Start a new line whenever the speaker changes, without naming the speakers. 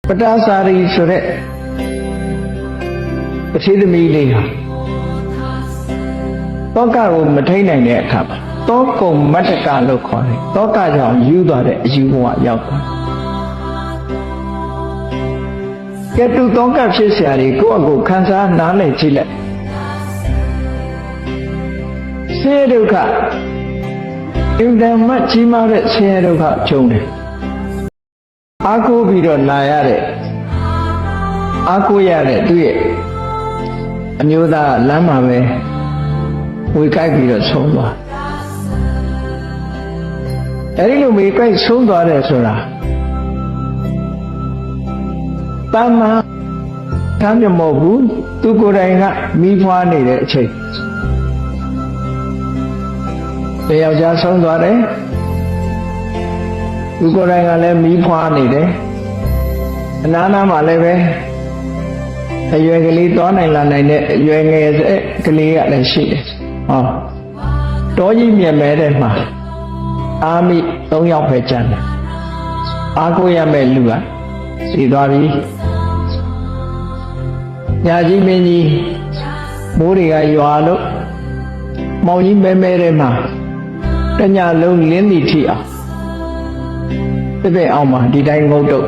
ပတာစာရီဆိုတဲ့ပတိသမီးလေးဟာတောကကိုမထိန်နိုင်တဲ့အခါမှာတောကုံမတ္တကလို့ခေါ်တယ်တောကကြောင့်ယူသွားတဲ့အယူဘဝရောက်သွားကဲတူတောကဖြစ်เสียရီကိုယ့်အကိုခံစားနားလည်ကြည့်လိုက်ဆင်းရဲဒုက္ခအင်တန်မှကြီးမားတဲ့ဆင်းရဲဒုက္ခကြုံတယ်အားကိုးပြီးတော့လာရတဲ့အားကိုးရတဲ့သူ့ရဲ့အမျိုးသားလမ်းမှာပဲဝေကိုက်ပြီးတော့ဆုံးသွားအဲဒီလိုဝေကိုက်ဆုံးသွားတယ်ဆိုတာတမန်တမ်းမဟုတ်ဘူးသူကိုယ်တိုင်ကမိဖွားနေတဲ့အချိန်တယောက်ျားဆုံးသွားတယ်သူကိုယ်တိုင်ကလည်းမိဖွားနေတယ်အနားနားမှာလည်းပဲအရွယ်ကလေးသွားနိုင်လာနိုင်တဲ့အရွယ်ငယ်ကလေးကလည်းရှိတယ်ဟောတောကြီးမြက်မဲတဲ့မှာအာမိ3ယောက်ပဲကျန်တယ်အားကိုးရမဲ့လူကစီသွားပြီညာကြီးမင်းကြီးမိုးတွေကရွာလို့မောင်ကြီးမဲမဲတဲ့မှာတညလုံးလင်းသည်ထိအောင်ပြည့်အောင်မှာဒီတိုင်းငုတ်တော့